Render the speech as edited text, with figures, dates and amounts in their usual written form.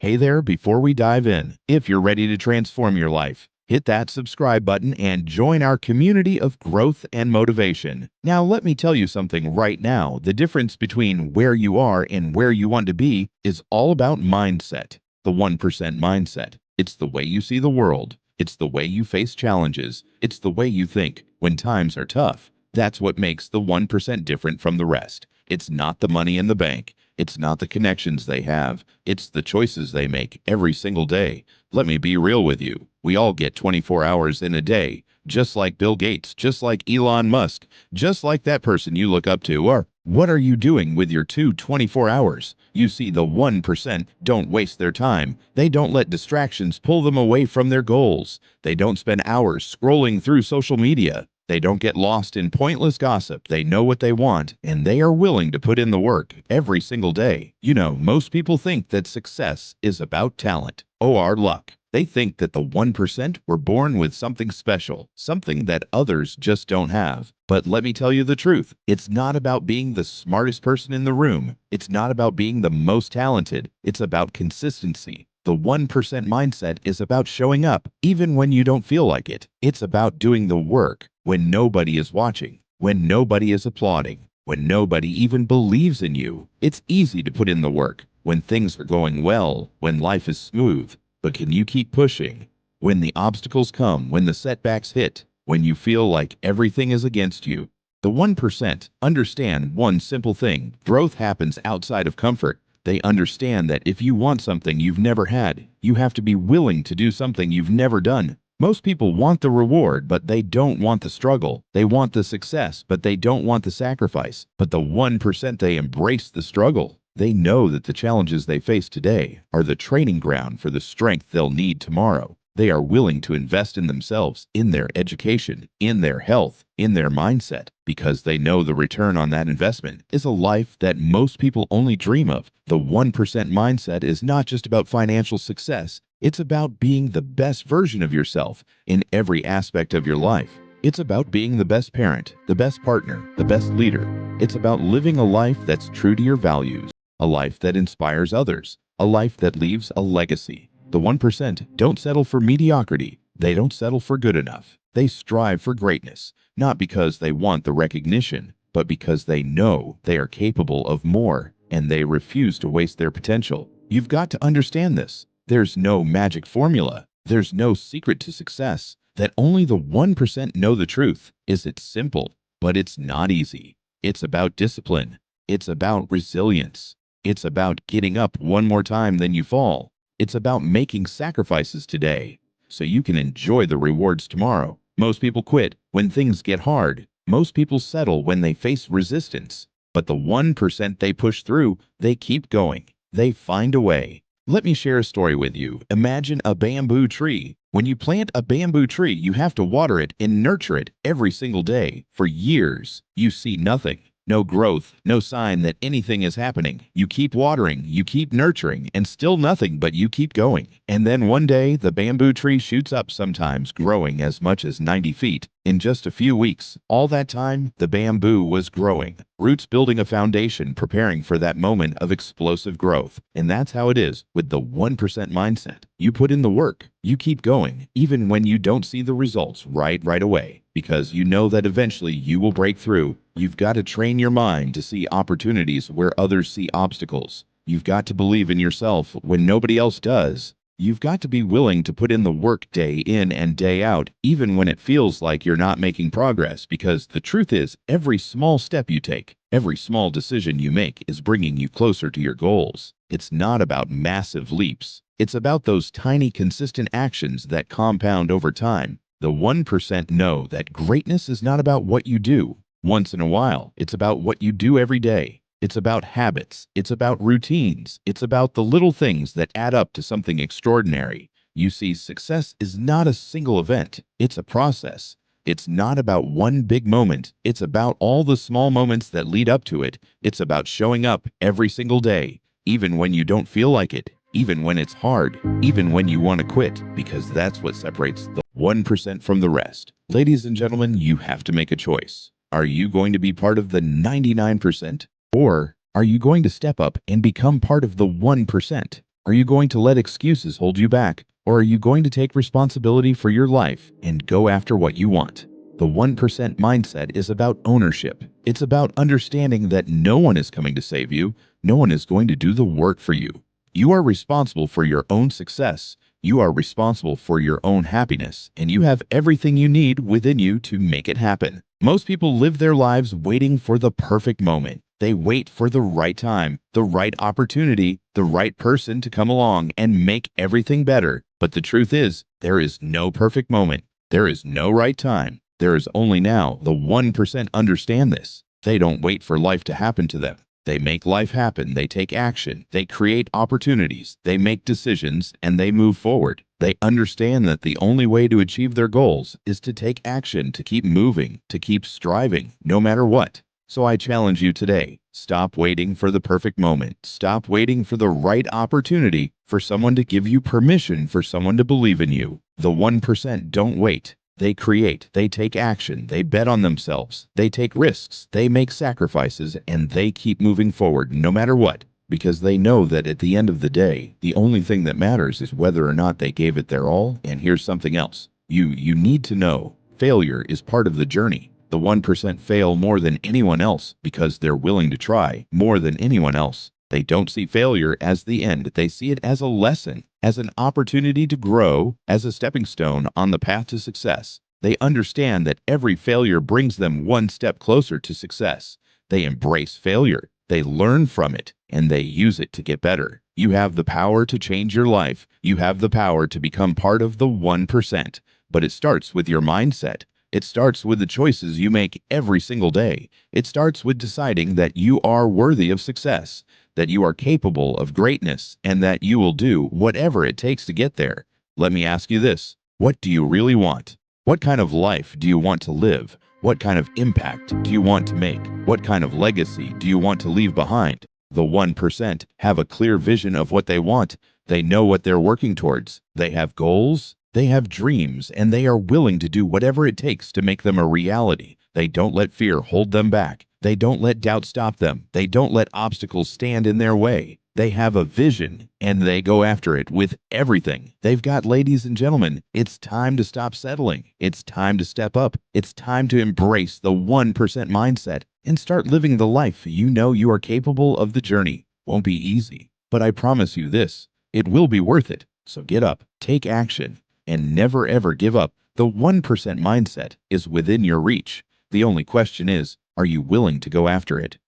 Hey there, before we dive in, if you're ready to transform your life, hit that subscribe button and join our community of growth and motivation. Now, let me tell you something right now. The difference between where you are and where you want to be is all about mindset. The 1% mindset. It's the way you see the world. It's the way you face challenges. It's the way you think when times are tough. That's what makes the 1% different from the rest. It's not the money in the bank. It's not the connections they have. It's the choices they make every single day. Let me be real with you. We all get 24 hours in a day, just like Bill Gates, just like Elon Musk, just like that person you look up to. Or what are you doing with your 24 hours? You see, the 1% don't waste their time. They don't let distractions pull them away from their goals. They don't spend hours scrolling through social media. They don't get lost in pointless gossip. They know what they want, and they are willing to put in the work every single day. You know, most people think that success is about talent or luck. They think that the 1% were born with something special, something that others just don't have. But let me tell you the truth. It's not about being the smartest person in the room. It's not about being the most talented. It's about consistency. The 1% mindset is about showing up even when you don't feel like it. It's about doing the work when nobody is watching, when nobody is applauding, when nobody even believes in you. It's easy to put in the work when things are going well, when life is smooth. But can you keep pushing when the obstacles come, when the setbacks hit, when you feel like everything is against you? The 1% understand one simple thing. Growth happens outside of comfort. They understand that if you want something you've never had, you have to be willing to do something you've never done. Most people want the reward, but they don't want the struggle. They want the success, but they don't want the sacrifice. But the 1%, they embrace the struggle. They know that the challenges they face today are the training ground for the strength they'll need tomorrow. They are willing to invest in themselves, in their education, in their health, in their mindset, because they know the return on that investment is a life that most people only dream of. The 1% mindset is not just about financial success. It's about being the best version of yourself in every aspect of your life. It's about being the best parent, the best partner, the best leader. It's about living a life that's true to your values, a life that inspires others, a life that leaves a legacy. The 1% don't settle for mediocrity. They don't settle for good enough. They strive for greatness, not because they want the recognition, but because they know they are capable of more, and they refuse to waste their potential. You've got to understand this. There's no magic formula. There's no secret to success. That only the 1% know the truth. Is it simple? But it's not easy. It's about discipline. It's about resilience. It's about getting up one more time than you fall. It's about making sacrifices today so you can enjoy the rewards tomorrow. Most people quit when things get hard. Most people settle when they face resistance. But the 1%, they push through. They keep going. They find a way. Let me share a story with you. Imagine a bamboo tree. When you plant a bamboo tree, you have to water it and nurture it every single day. For years, you see nothing. No growth, no sign that anything is happening. You keep watering, you keep nurturing, and still nothing, but you keep going. And then one day, the bamboo tree shoots up, sometimes growing as much as 90 feet. In just a few weeks, all that time, the bamboo was growing. Roots building a foundation, preparing for that moment of explosive growth. And that's how it is with the 1% mindset. You put in the work. You keep going, even when you don't see the results right away, because you know that eventually you will break through. You've got to train your mind to see opportunities where others see obstacles. You've got to believe in yourself when nobody else does. You've got to be willing to put in the work day in and day out, even when it feels like you're not making progress, because the truth is, every small step you take, every small decision you make is bringing you closer to your goals. It's not about massive leaps. It's about those tiny, consistent actions that compound over time. The 1% know that greatness is not about what you do once in a while. It's about what you do every day. It's about habits. It's about routines. It's about the little things that add up to something extraordinary. You see, success is not a single event. It's a process. It's not about one big moment. It's about all the small moments that lead up to it. It's about showing up every single day, even when you don't feel like it, even when it's hard, even when you want to quit, because that's what separates the 1% from the rest. Ladies and gentlemen, you have to make a choice. Are you going to be part of the 99%? Or are you going to step up and become part of the 1%? Are you going to let excuses hold you back? Or are you going to take responsibility for your life and go after what you want? The 1% mindset is about ownership. It's about understanding that no one is coming to save you. No one is going to do the work for you. You are responsible for your own success. You are responsible for your own happiness, and you have everything you need within you to make it happen. Most people live their lives waiting for the perfect moment. They wait for the right time, the right opportunity, the right person to come along and make everything better. But the truth is, there is no perfect moment. There is no right time. There is only now. The 1% understand this. They don't wait for life to happen to them. They make life happen. They take action. They create opportunities. They make decisions, and they move forward. They understand that the only way to achieve their goals is to take action, to keep moving, to keep striving, no matter what. So I challenge you today, stop waiting for the perfect moment. Stop waiting for the right opportunity, for someone to give you permission, for someone to believe in you. The 1% don't wait. They create, they take action, they bet on themselves, they take risks, they make sacrifices, and they keep moving forward no matter what, because they know that at the end of the day, the only thing that matters is whether or not they gave it their all. And here's something else. You need to know failure is part of the journey. The 1% fail more than anyone else because they're willing to try more than anyone else. They don't see failure as the end. They see it as a lesson, as an opportunity to grow, as a stepping stone on the path to success. They understand that every failure brings them one step closer to success. They embrace failure, they learn from it, and they use it to get better. You have the power to change your life. You have the power to become part of the 1%. But it starts with your mindset. It starts with the choices you make every single day. It starts with deciding that you are worthy of success, that you are capable of greatness, and that you will do whatever it takes to get there. Let me ask you this. What do you really want? What kind of life do you want to live? What kind of impact do you want to make? What kind of legacy do you want to leave behind? The 1% have a clear vision of what they want. They know what they're working towards. They have goals. They have dreams, and they are willing to do whatever it takes to make them a reality. They don't let fear hold them back. They don't let doubt stop them. They don't let obstacles stand in their way. They have a vision, and they go after it with everything they've got. Ladies and gentlemen, it's time to stop settling. It's time to step up. It's time to embrace the 1% mindset and start living the life you know you are capable of. The journey won't be easy, but I promise you this, it will be worth it. So get up, take action, and never ever give up. The 1% mindset is within your reach. The only question is, are you willing to go after it?